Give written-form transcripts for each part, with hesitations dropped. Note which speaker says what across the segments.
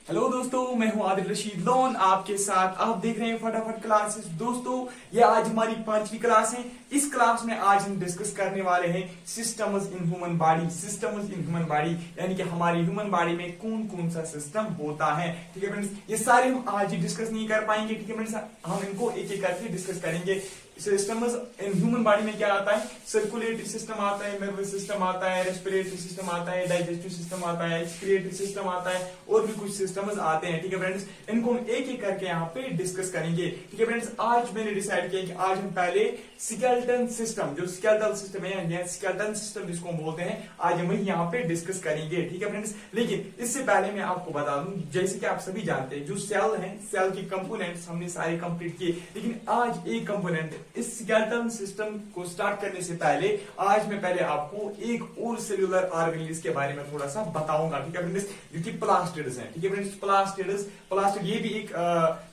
Speaker 1: Hello दोस्तों, मैं हूं आदिल रशीद लोन आपके साथ। आप देख रहे हैं फटाफट क्लासेस। दोस्तों, ये आज हमारी 5वीं क्लास है। इस क्लास में आज हम डिस्कस करने वाले हैं systems in human body. Systems in human body यानी कि हमारी ह्यूमन बॉडी में कौन कौन सा सिस्टम होता है। ठीक है फ्रेंड्स, ये सारे हम आज ही डिस्कस नहीं कर पाएंगे। ठीक है फ्रेंड्स, हम इनको एक एक करके डिस्कस करेंगे। सिस्टम्स इन ह्यूमन बॉडी में क्या आता है? सर्कुलेटरी सिस्टम आता है, नर्वस सिस्टम आता है, रेस्पिरेटरी सिस्टम आता है, डाइजेस्टिव सिस्टम आता है, एक्सक्रिएटरी सिस्टम आता है और भी कुछ सिस्टम्स आते हैं। ठीक है फ्रेंड्स, इनको हम एक एक करके यहाँ पे डिस्कस करेंगे। ठीक है फ्रेंड्स, आज मैंने डिसाइड किया कि आज हम पहले स्केलेटन सिस्टम, जो स्केलेटल सिस्टम है, स्केलेटन सिस्टम जिसको हम बोलते हैं, आज हम यहाँ पे डिस्कस करेंगे। ठीक है फ्रेंड्स, लेकिन इससे पहले मैं आपको बता दूं, जैसे कि आप सभी जानते हैं, जो सेल है, सेल के कंपोनेंट्स हमने सारे कंप्लीट किए, लेकिन आज एक कंपोनेंट इस स्केलेटन सिस्टम को स्टार्ट करने से पहले आज मैं पहले आपको एक और सेल्यूलर ऑर्गेनेल्स के बारे में थोड़ा सा बताऊंगा। ठीक है फ्रेंड्स, जो कि प्लास्टिड्स हैं। ठीक है फ्रेंड्स, प्लास्टिड ये भी एक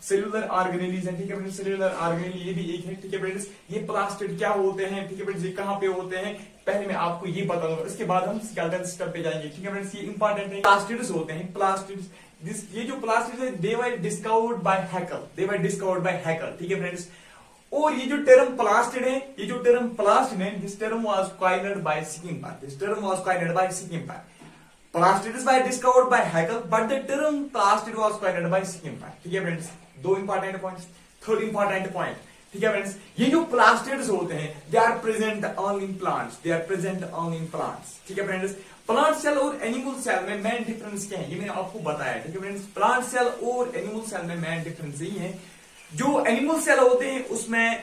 Speaker 1: सेल्यूलर ऑर्गेनेल्स है। ठीक है फ्रेंड्स, सेल्यूलर ऑर्गेनेल ये भी एक है। ठीक है फ्रेंड्स, ये प्लास्टिड क्या होते हैं? ठीक है फ्रेंड्स, ये कहां पे होते हैं पहले मैं आपको ये बता दूंगा, इसके बाद हम स्केलेटन सिस्टम पे जाएंगे। ठीक है फ्रेंड्स, ये इंपॉर्टेंट है। प्लास्टिड्स होते हैं, प्लास्टिड्स, ये जो प्लास्टिड्स है, दे वर डिस्कवर्ड बाय हैकल। ठीक है फ्रेंड्स, और ये जो टर्म प्लास्टिड है, ये जो टर्म प्लास्टिड है, this term was coined by Schimper. Plastids were discovered by Haeckel, but the term plastid was coined by Schimper. ठीक है फ्रेंड्स, दो important points. Third important point, ठीक है फ्रेंड्स, ये जो प्लास्टिड्स होते हैं, they are present only in plants. ठीक है फ्रेंड्स, प्लांट सेल और एनिमल सेल में मेन डिफरेंस क्या है, ये मैंने आपको बताया। ठीक है फ्रेंड्स, प्लांट सेल और एनिमल सेल में मेन डिफरेंस यही है, जो एनिमल सेल होते हैं इसमें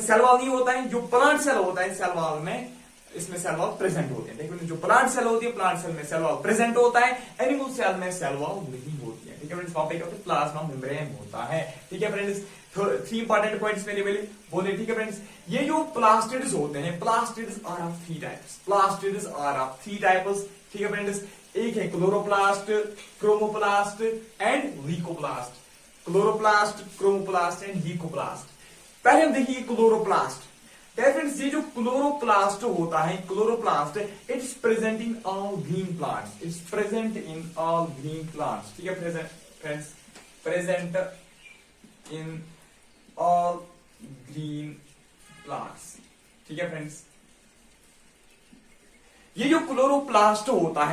Speaker 1: सेल वॉल नहीं होता है, जो प्लांट सेल होता है सेल वॉल में, इसमें सेल वॉल प्रेजेंट होते हैं। देखो, जो प्लांट सेल होती है, प्लांट सेल में सेल वॉल प्रेजेंट होता है, एनिमल सेल में सेल वॉल नहीं होती है। ठीक है फ्रेंड्स, वहां पे क्या होता है? प्लाज्मा मेम्ब्रेन होता है। ठीक है फ्रेंड्स, 3 इंपॉर्टेंट पॉइंट्स मैंने बोले। ठीक है फ्रेंड्स, ये जो प्लास्टिड्स होते हैं, प्लास्टिड्स आर ऑफ 3 टाइप्स। ठीक है फ्रेंड्स, एक है chloroplast, chromoplast and leucoplast. Chloroplast and leucoplast. पहले हम देखिए क्लोरोप्लास्ट। फ्रेंड्स, ये जो क्लोरोप्लास्ट होता है, chloroplast it's present in all green plants. ठीक है friends, present in all green plants. ठीक है फ्रेंड्स, ये जो क्लोरोप्लास्ट होता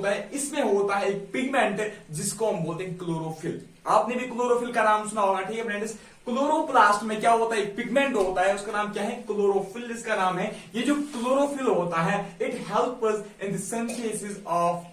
Speaker 1: है, इसमें होता है एक पिगमेंट जिसको हम बोलते हैं क्लोरोफिल। आपने भी क्लोरोफिल का नाम सुना होगा। ठीक है फ्रेंड्स, क्लोरोप्लास्ट में क्या होता है? एक पिगमेंट होता है, उसका नाम क्या है? क्लोरोफिल इसका नाम है। ये जो क्लोरोफिल होता है, it help us in the synthesis of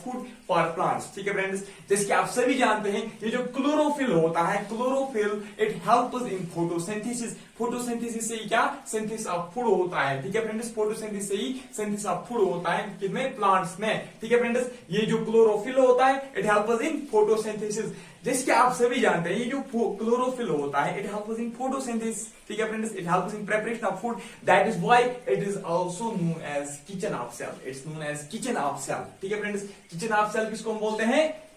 Speaker 1: food for plants. ठीक है फ्रेंड्स, जैसे कि आप सभी जानते हैं, ये जो क्लोरोफिल होता है, chlorophyll it help us in photosynthesis. Photosynthesis से ही क्या? सिंथेसिस ऑफ फूड होता है। ठीक है फ्रेंड्स, फोटोसिंथेसिस से ही सिंथेसिस ऑफ फूड होता है, किसमें? प्लांट्स में। ठीक है फ्रेंड्स, ये जो क्लोरोफिल होता है, it help us in photosynthesis. जैसे कि आप सभी जानते हैं, ये जो क्लोरोफिल होता है, it help us in photosynthesis. ठीक है friends, it help us in preparation of food. That is why it is also known as kitchen of cell. ठीक है फ्रेंड्स, किचन ऑफ सेल किसको हम बोलते हैं?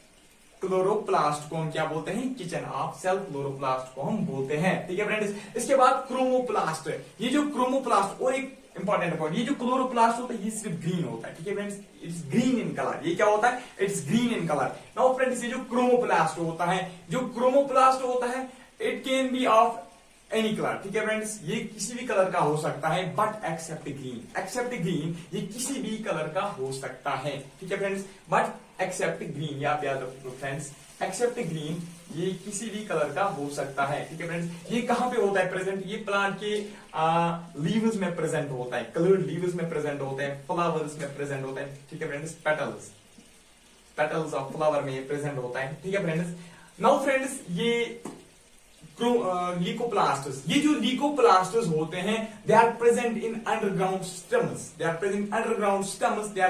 Speaker 1: क्लोरोप्लास्ट को हम क्या बोलते हैं? किचन ऑफ सेल, क्लोरोप्लास्ट को हम बोलते हैं। ठीक है फ्रेंड्स, इसके बाद क्रोमोप्लास्ट। ये जो क्रोमोप्लास्ट, और एक इंपॉर्टेंट पॉइंट, ये जो क्लोरोप्लास्ट होता है, ये सिर्फ ग्रीन होता है। ठीक है friends, it's green in colour. ये क्या होता है? It's green in colour. Now friends, ये जो क्रोमोप्लास्ट होता है, it can be of any colour. ठीक है फ्रेंड्स, ये किसी भी कलर का हो सकता है, बट एक्सेप्ट ग्रीन, ये किसी भी कलर का हो सकता है। ठीक है फ्रेंड्स, बट एक्सेप्ट ग्रीन, याद रखो फ्रेंड्स, एक्सेप्ट ग्रीन, ये किसी भी कलर का हो सकता है। ठीक है फ्रेंड्स, ये कहां पे होता है प्रेजेंट? ये प्लांट के लीव्स में प्रेजेंट होता है, कलर्ड लीव्स में प्रेजेंट होता है, फ्लावर्स में प्रेजेंट होता है। ठीक है फ्रेंड्स, पेटल्स ऑफ फ्लावर में ये प्रेजेंट होता है। ठीक है फ्रेंड्स, नाउ फ्रेंड्स, ये लीकोप्लास्ट्स, ये जो लीकोप्लास्ट्स होते हैं, they are present in underground stems, they are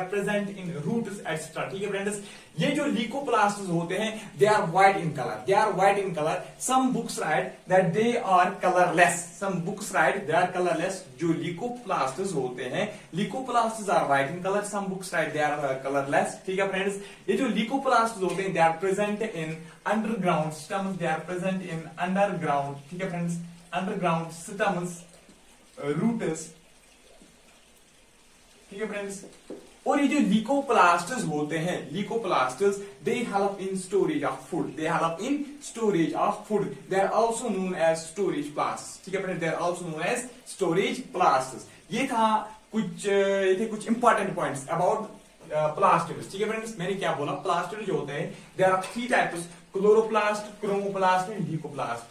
Speaker 1: present in roots etcetera. ठीक है फ्रेंड्स, ये जो लीकोप्लास्ट्स होते हैं, they are white in colour. Some books write that they are colourless. जो लीकोप्लास्ट्स होते हैं, leucoplasts are white in colour, some books write they are colourless. ठीक है फ्रेंड्स, ये जो लीकोप्लास्ट्स होते हैं, they are present in underground stems, ठीक है फ्रेंड्स, अंडरग्राउंड स्टेम्स, रूट्स। ठीक है फ्रेंड्स, और ये जो लीकोप्लास्ट्स होते हैं, leucoplasts they help in storage of food, they help in storage of food, they are also known as storage plast. ठीक है friends, they are also known as storage plasts. ये था कुछ इंपॉर्टेंट पॉइंट्स अबाउट प्लास्टिड्स। ठीक है friends, मैंने क्या बोला, प्लास्टिड जो होते हैं there are 3 types, chloroplast, chromoplast and leucoplast.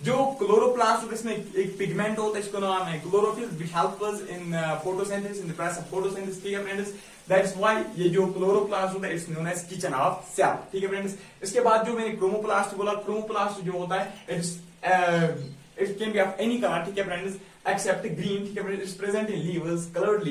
Speaker 1: जो क्लोरोप्लास्ट होता है इसमें एक पिगमेंट होता है, इसको नाम है chlorophyll, which help us in photosynthesis, in the process of photosynthesis. ठीक है फ्रेंड्स, दैट्स व्हाई ये जो क्लोरोप्लास्ट होता है it's known as kitchen of cell. ठीक है फ्रेंड्स, इसके बाद जो मैंने क्रोमोप्लास्ट बोला, क्रोमोप्लास्ट जो होता है it can be of any colour. ठीक है फ्रेंड्स, एक्सेप्ट ग्रीन। ठीक है friends, it's present in leaves, coloured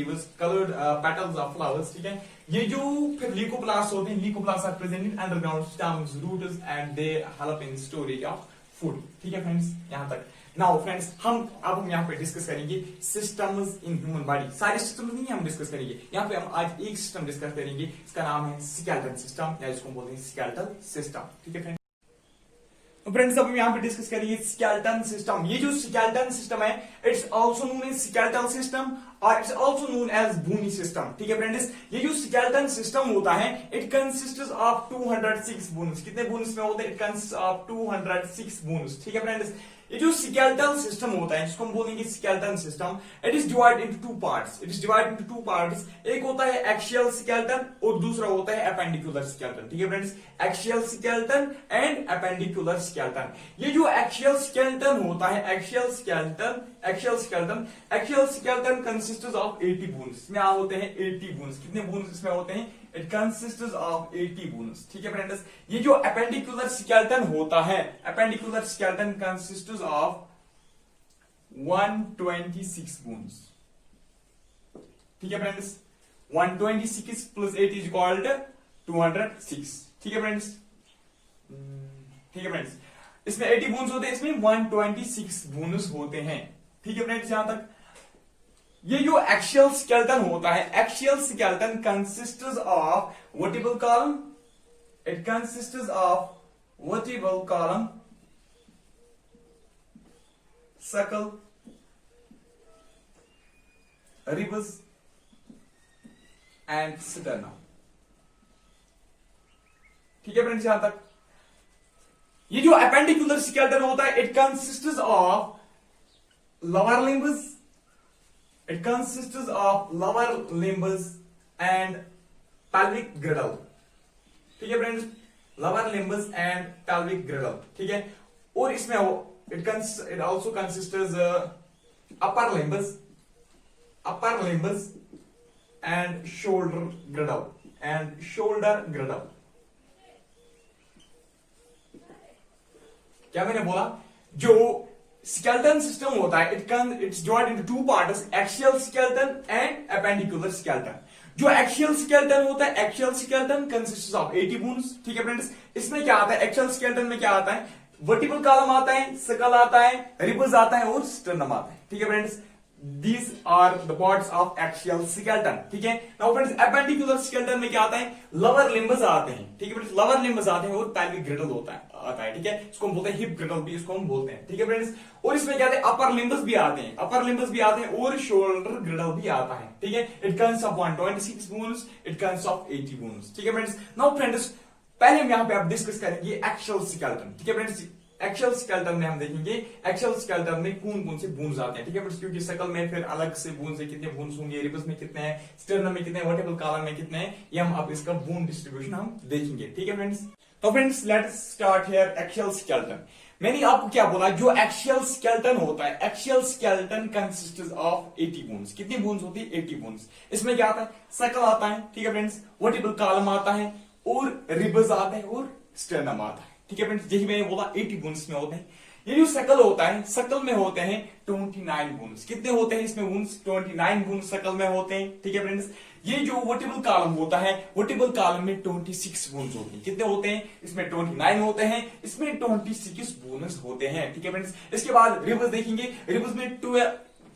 Speaker 1: petals of flowers. ठीक है, ये जो फिर लीकोप्लास्ट होते हैं, leucoplast are present in underground stems, roots and they help in storage of food. ठीक है फ्रेंड्स, यहां तक। नाउ फ्रेंड्स, हम यहाँ पे डिस्कस करेंगे सिस्टम्स इन ह्यूमन बॉडी। सारे सिस्टम्स नहीं हम डिस्कस करेंगे, यहाँ पे हम आज एक सिस्टम डिस्कस करेंगे, इसका नाम है स्केलेटन सिस्टम, या इसको बोलते हैं स्केलेटल सिस्टम। ठीक है फ्रेंड्स, फ्रेंड्स अब हम यहाँ पे डिस्कस करेंगे स्केलेटन सिस्टम। ये जो स्केलेटन सिस्टम है it's also known as skeletal system और it's also known as bony system. ठीक है फ्रेंड्स, ये जो स्केलेटन सिस्टम होता है इट कंसिस्ट्स ऑफ 206 बोन्स। कितने बोन्स में होते हैं? It consist of 206 bones. ठीक है फ्रेंड्स, ये जो स्केलेटल सिस्टम होता है जिसको हम बोलेंगे skeleton system, it is divided into 2 parts. It is divided into 2 parts. एक होता है एक्सियल स्केलेटन और दूसरा होता है एपेंडिकुलर स्केलेटन। ठीक है friends, axial skeleton and appendicular skeleton. ये जो एक्सियल स्केलेटन होता है, axial skeleton consists of 80 bones. इसमें होते हैं 80 बोन्स। कितने बोन्स इसमें होते हैं? It consists of 80 bones. ठीक है फ्रेंड्स, ये जो एपेंडिकुलर स्केलेटन होता है, appendicular skeleton consists of 126 bones. ठीक है friends, 126 plus 8 is equal to 206। ठीक है फ्रेंड्स, ठीक है फ्रेंड्स, इसमें 80 बोन्स होते हैं, इसमें 126 बोन्स होते हैं। ठीक है फ्रेंड्स, यहां तक। ये जो एक्सियल स्केलेटन होता है, axial skeleton consists of vertebral column, it consists of vertebral column, skull, ribs and sternum. ठीक है फ्रेंड्स, यहां तक। ये जो एपेंडिकुलर स्केलेटन होता है it consists of lower limbs, it consists of lower limbs and pelvic girdle। ठीक है friends, lower limbs and pelvic girdle। ठीक है, और इसमें it also consists upper limbs and shoulder girdle। क्या मैंने बोला? जो स्केलेटन सिस्टम होता है it's divided into 2 parts, axial skeleton and appendicular skeleton. जो एक्सियल स्केलेटन होता है, axial skeleton consists of 80 bones. ठीक है फ्रेंड्स, इसमें क्या आता है? एक्सियल स्केलेटन में क्या आता है? वर्टिब्रल कॉलम आता है, सक्ल आता है, रिबस आता है और स्टर्नम आता है। ठीक है friends, these are the parts of axial skeleton। ठीक है, नाउ फ्रेंड्स एपेंडिकुलर स्केलेटन में क्या आता है? लोअर लिम्बस आते हैं। ठीक है फ्रेंड्स, लोअर लिम्बस आते हैं और pelvic girdle आता है। ठीक है, इसको हम बोलते हैं हिप गिर्डल भी इसको हम बोलते हैं। ठीक है फ्रेंड्स, और इसमें क्या आते हैं? अपर लिम्बस भी आते हैं, और शोल्डर गिर्डल भी आता है। ठीक है, it consist of 126 bones, it consist of 80 bones. ठीक है फ्रेंड्स, नाउ फ्रेंड्स पहले हम यहां पे आप डिस्कस करेंगे एक्सियल स्केलेटन। ठीक है फ्रेंड्स, एक्सियल स्केलेटन में हम देखेंगे एक्सियल स्केलेटन में कौन कौन से बोन्स आते हैं। ठीक है फ्रेंड्स, क्योंकि सकल में फिर अलग से बोन्स है, कितने बोन्स होंगे, रिबस में कितने हैं, स्टर्नम में कितने, वर्टिब्रल कॉलम में कितने हैं, ये हम अब इसका बोन डिस्ट्रीब्यूशन हम देखेंगे। ठीक है फ्रेंड्स, तो friends let's start here axial skeleton. मैंने आपको क्या बोला? जो एक्सियल स्केलेटन होता है, axial skeleton consists of 80 bones. कितनी बोन्स होती है? 80 बोन्स। इसमें क्या आता है? सकल आता है। ठीक है फ्रेंड्स, वर्टिब्रल कॉलम आता है और रिबस आता है और स्टर्नम आता है। ठीक है फ्रेंड्स, यही मैंने बोला 80 बोन्स में होते हैं। ये जो सकल होता है, सकल में होते हैं 29 बोन्स। कितने होते हैं इसमें बोन्स? 29 बोन्स सकल में होते हैं। ठीक है फ्रेंड्स, ये जो वर्टिब्रल कॉलम होता है, वर्टिब्रल कॉलम में 26 बोन्स होते हैं। कितने होते हैं? इसमें 29 होते हैं, इसमें 26 बोन्स होते हैं। ठीक है फ्रेंड्स, इसके बाद रिबस देखेंगे, रिबस में 12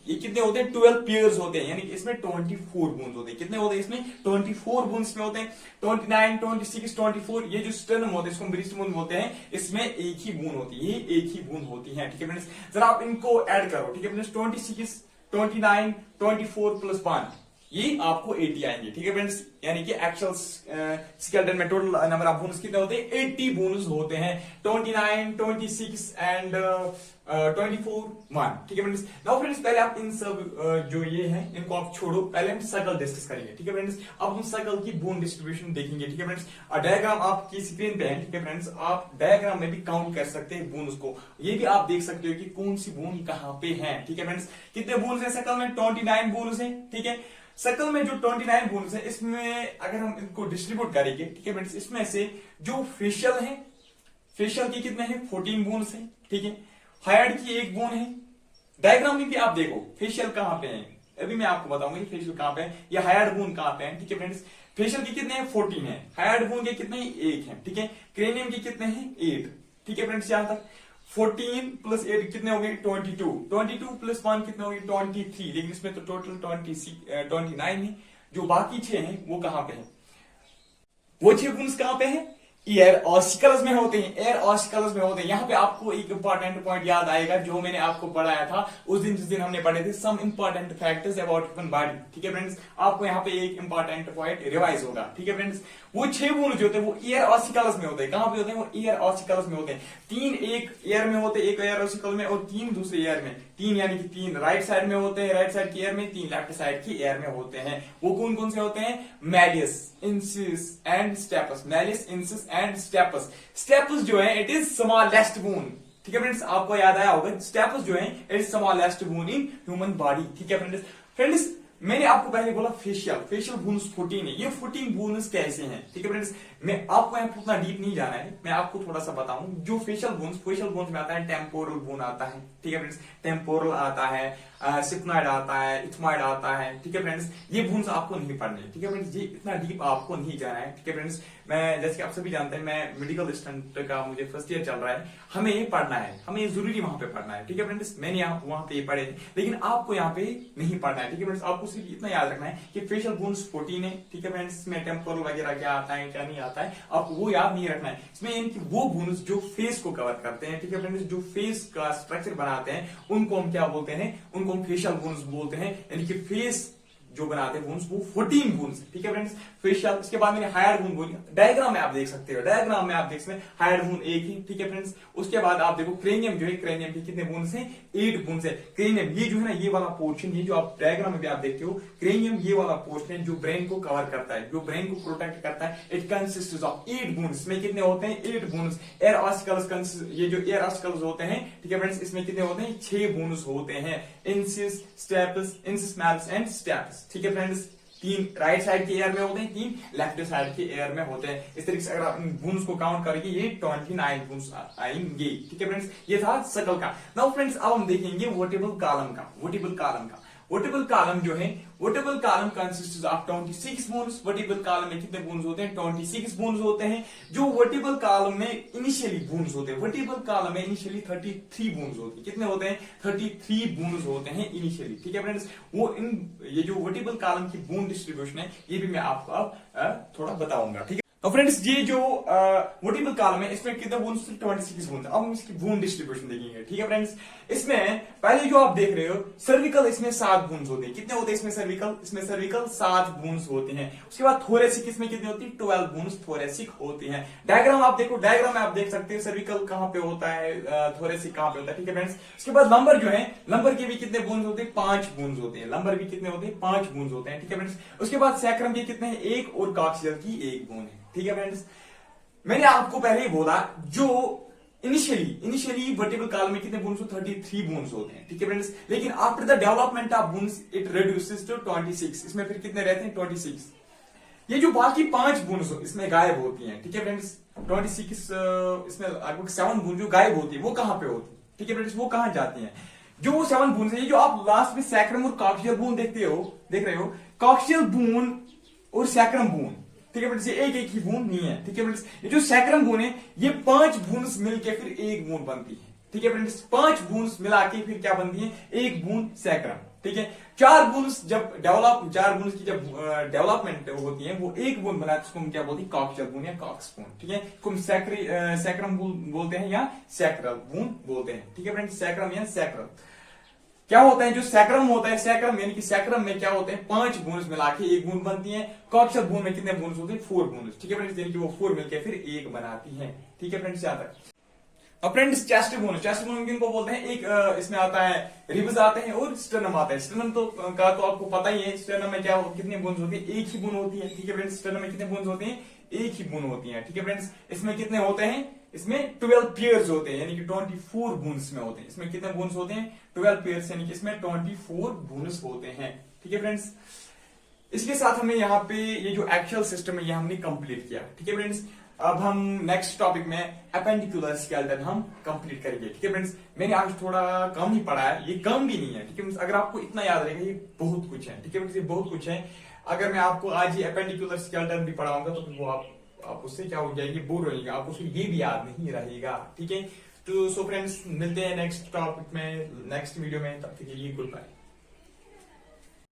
Speaker 1: ये कितने होते हैं? 12 पेयर्स होते हैं, यानी कि इसमें 24 बोन्स होते हैं। कितने होते हैं इसमें? 24 बोन्स में होते हैं। 29, 26, 24 ये जो स्टर्नम होते हैं इसको ब्रीस्ट बोन बोलते हैं, इसमें एक ही बोन होती है, ये एक ही बोन होती है। ठीक है फ्रेंड्स, जरा आप इनको ऐड करो। ठीक है फ्रेंड्स, 26, 29, 24 प्लस 1 ये आपको 80 आएंगे, ठीक है फ्रेंड्स। यानी कि एक्चुअल स्केलेटन में टोटल नंबर ऑफ बोन्स कितने होते हैं, 80 बोन्स होते हैं, 29, 26 एंड 24 1, ठीक है फ्रेंड्स। नाउ फ्रेंड्स पहले आप इन सब जो ये है इनको आप छोड़ो, पहले हम सर्कल डिस्कस करेंगे, ठीक है फ्रेंड्स। अब हम सर्कल की बोन डिस्ट्रीब्यूशन देखेंगे, ठीक है फ्रेंड्स। डायग्राम आपकी स्क्रीन पे है, ठीक है फ्रेंड्स। आप डायग्राम में भी काउंट कर सकते हैं बोन्स को, ये भी आप देख सकते हो कि कौन सी बोन कहां पे है, ठीक है फ्रेंड्स। कितने बोन्स है सर्कल में, 29 बोन्स है, ठीक है। सर्कल में जो 29 बोन्स है, इसमें अगर हम इनको डिस्ट्रीब्यूट करेंगे, ठीक है फ्रेंड्स, इसमें से जो फेशियल है, फेशियल के कितने हैं, 14 बोन्स है, ठीक है। हायर्ड की एक बोन है। डायग्राम में भी आप देखो फेशियल कहां पे है, अभी मैं आपको बताऊंगा फेशियल कहां पे है, या हायर्ड बोन कहां पे है, ठीक है फ्रेंड्स। फेशियल के कितने हैं, 14 है। हायर्ड बोन के कितने हैं, 1 है, ठीक है। क्रेनियम के कितने हैं, 8, ठीक है फ्रेंड्स। यहां तक 14 प्लस 8 कितने हो गए, 22, 22 प्लस 1 कितने हो गए, 23। लेकिन इसमें तो टोटल 29 है। जो बाकी 6 हैं वो कहां पे है, वो 6 बोन्स कहां पे है, एयर ऑसिकल्स में होते हैं, एयर ऑसिकल्स में होते हैं। यहाँ पे आपको एक इंपॉर्टेंट पॉइंट याद आएगा जो मैंने आपको पढ़ाया था उस दिन, जिस दिन हमने पढ़े थे some important factors about human body, ठीक है फ्रेंड्स। आपको यहाँ पे एक इंपॉर्टेंट पॉइंट रिवाइज होगा, ठीक है फ्रेंड्स। वो 6 बोन जो होते हैं वो एयर ऑसिकल्स में होते हैं। कहां पे होते हैं, वो एयर ऑसिकल्स में होते हैं। 3 एक एयर में होते हैं, एक एयर ऑसिकल में, और 3 दूसरे एयर में। 3 यानी कि 3 राइट साइड में होते हैं, राइट साइड की एयर में, 3 लेफ्ट साइड की एयर में होते हैं। वो कौन कौन से होते हैं, malleus, incus and stapes. Malleus, incus and stapes. Stapes जो है इट इज स्मॉलेस्ट बोन, ठीक है फ्रेंड्स। आपको याद आया होगा स्टेपस जो है it is smallest bone in human body, ठीक है फ्रेंड्स। फ्रेंड्स मैंने आपको पहले बोला फेशियल बोन्स 14 है। ये 14 बोन्स कैसे हैं, ठीक है फ्रेंड्स। मैं आपको यहाँ उतना डीप नहीं जाना है, मैं आपको थोड़ा सा बताऊं। जो फेशियल बोन्स में आता है, टेम्पोरल बोन आता है, ठीक है फ्रेंड्स। टेम्पोरल आता है, सिप्नॉइड आता है, इथमॉइड आता है, ठीक है फ्रेंड्स। ये बोन्स आपको नहीं पढ़ने, ठीक है फ्रेंड्स। ये इतना डीप आपको नहीं जाना है, ठीक है फ्रेंड्स। मैं जैसे कि आप सभी जानते हैं मैं मेडिकल स्टूडेंट का मुझे फर्स्ट ईयर चल रहा है, हमें ये पढ़ना है, हमें ये जरूरी वहां पे पढ़ना है, ठीक है फ्रेंड्स। मैंने यहाँ वहां पे पढ़े, लेकिन आपको यहाँ पे नहीं पढ़ना है, ठीक है फ्रेंड्स। आपको सिर्फ इतना याद रखना है कि फेशियल बोन्स 14 है, ठीक है फ्रेंड्स। इसमें टेम्पोरल वगैरह क्या आता है क्या नहीं आता है आपको वो याद नहीं रखना है। इसमें इनकी वो बोन्स जो फेस को कवर करते हैं, ठीक है फ्रेंड्स, जो फेस का स्ट्रक्चर बनाते हैं उनको हम क्या बोलते हैं, उनको हम फेशियल बोन्स बोलते हैं। यानी कि फेस जो बनाते हैं बोन्स वो 14 बोन्स, ठीक है फ्रेंड्स। फेशियल, इसके बाद मैंने हायर बोन बोली, डायग्राम में आप देख सकते हो, डायग्राम में आप देख सकते हैं हायर बोन 1 ही, ठीक है फ्रेंड्स। उसके बाद आप देखो क्रेनियम जो है, क्रेनियम के कितने बोन्स हैं, 8 बोन्स है। क्रेनियम ये जो है ना, ये वाला पोर्शन, ये जो आप डायग्राम में भी आप देखते हो, क्रेनियम ये वाला पोर्शन है जो ब्रेन को कवर करता है, जो ब्रेन को प्रोटेक्ट करता है। It consist of 8 bones. इसमें कितने होते हैं, 8 बोन्स। एयर ऑसिकल्स, ये जो एयर ऑसिकल्स होते हैं, ठीक है फ्रेंड्स, इसमें कितने होते हैं, 6 बोन्स होते हैं। Incus, stapes, incus malleus and stapes, ठीक है फ्रेंड्स। 3 राइट साइड के एयर में होते हैं, 3 लेफ्ट साइड के एयर में होते हैं। इस तरीके से अगर आप बोन्स को काउंट करेंगे ये 29 बोन्स आएंगे, ठीक है फ्रेंड्स। ये था सर्कल का। नाउ फ्रेंड्स अब हम देखेंगे वर्टिबल कॉलम का। वर्टिबल कॉलम का, वर्टिबल कॉलम जो है, vertebral column consist of 26 bones. Vertebral column में कितने बोन्स होते हैं, 26 बोन्स होते हैं। जो वर्टिबल कॉलम में इनिशियली बोन्स होते हैं, वर्टिबल कॉलम में इनिशियली 33 बोन्स होते हैं। कितने होते हैं, 33 बोन्स होते हैं इनिशियली, ठीक है फ्रेंड्स। वो ये जो वर्टिबल कॉलम की बोन डिस्ट्रीब्यूशन है ये भी मैं आपको अब थोड़ा बताऊंगा, ठीक है। तो फ्रेंड्स ये जो वर्टिबल कॉलम है इसमें कितने बोन्स, 26 बोन्स। अब हम इसकी बोन डिस्ट्रीब्यूशन देखेंगे, ठीक है फ्रेंड्स। इसमें पहले जो आप देख रहे हो सर्विकल, इसमें 7 बोन्स होते हैं। कितने होते हैं इसमें सर्विकल, इसमें सर्विकल 7 बोन्स होते हैं। उसके बाद थोरेसिक, इसमें कितनी होती है, 12 बोन्स थोरेसिक होती हैं। डायग्राम आप देखो, डायग्राम में आप देख सकते हैं सर्विकल कहां पे होता है, थोरेसिक कहां पे होता है, ठीक है फ्रेंड्स। उसके बाद लंबर जो है, लंबर के भी कितने बोन्स होते हैं, 5 बोन्स होते हैं। लंबर भी कितने होते हैं, 5 बोन्स होते हैं, ठीक है फ्रेंड्स। उसके बाद सैक्रम के कितने हैं, 1, और कॉक्सियल की 1 बोन है, ठीक है फ्रेंड्स। मैंने आपको पहले ही बोला जो इनिशियली वर्टिबल कॉलम में कितने बोन्स, 33 बोन्स होते हैं, ठीक है फ्रेंड्स। लेकिन after the development of bones it reduces to 26। इसमें फिर कितने रहते हैं, 26। ये जो बाकी 5 बोन्स इसमें गायब होती हैं, ठीक है फ्रेंड्स। 26 इसमें लगभग 7 बोन जो गायब होती है वो कहां पे होती है, ठीक है फ्रेंड्स, वो कहां जाती हैं। जो वो 7 बोन्स है, ये जो आप लास्ट में सैक्रम और कॉक्सियल बोन देख रहे हो, कॉक्सियल बोन और सैक्रम बोन, ठीक है फ्रेंड्स, ये एक ही बोन नहीं है, ठीक है फ्रेंड्स। ये जो सैक्रम बोन है ये 5 बोन्स मिलके फिर 1 बोन बनती है, ठीक है फ्रेंड्स। 5 बोन्स मिला के फिर क्या बनती है, 1 बोन सैक्रम, ठीक है। 4 बोन्स जब 4 बोन्स की जब डेवलपमेंट होती है वो 1 बोन बनाते हैं, उसको हम क्या बोलते हैं, कॉक्सियल बोन या कॉक्स बोन, ठीक है। हम सैक्रम बोलते हैं या सैक्रल बोन बोलते हैं, ठीक है फ्रेंड्स, सैक्रम या सैक्रल। क्या होता है जो सैक्रम होता है, सैक्रम यानी कि सैक्रम में क्या होते हैं 5 बोन्स मिला के एक बूंद बनती है। कॉक्सियल बोन में कितने बोन्स होते हैं 4 बोन्स, ठीक है फ्रेंड्स, यानी कि वो 4 मिलकर फिर एक बनाती है, ठीक है फ्रेंड्स। यहाँ तक अब फ्रेंड्स चेस्ट बोन किनको बोलते हैं, एक इसमें आता है रिब्स आते हैं और स्टर्नम आता है। स्टर्नम तो आपको पता ही है, स्टर्नम में क्या कितने बोन्स होती है, एक ही बोन होती है, ठीक है फ्रेंड्स। स्टर्नम में कितने बोन्स होते हैं, एक ही बोन होती है, ठीक है फ्रेंड्स। इसमें कितने होते हैं, इसमें 12 पेयर्स होते हैं, यानी कि 24 बोन्स में होते हैं। इसमें कितने बोन्स होते हैं 12 पेयर्स, यानी कि इसमें 24 बोन्स होते हैं, ठीक है फ्रेंड्स। इसके साथ हमें यहाँ पे ये जो एक्चुअल सिस्टम है ये हमने कंप्लीट किया, ठीक है फ्रेंड्स। अब हम नेक्स्ट टॉपिक में एपेंडिकुलर स्केलेटन हम कंप्लीट करेंगे, ठीक है फ्रेंड्स। मैंने आज थोड़ा कम ही पढ़ा है, ये कम भी नहीं है, ठीक है फ्रेंड्स। अगर आपको इतना याद रहेगा ये बहुत कुछ है, ठीक है फ्रेंड्स, ये बहुत कुछ है। अगर मैं आपको आज ये एपेंडिकुलर स्केलेटन भी पढ़ाऊंगा तो वो आप उससे क्या हो जाएगी, बोर हो जाएगा, आपको फिर ये भी याद नहीं रहेगा, ठीक है। तो सो फ्रेंड्स मिलते हैं नेक्स्ट टॉपिक में, नेक्स्ट वीडियो में, तब तक के लिए गुड बाय।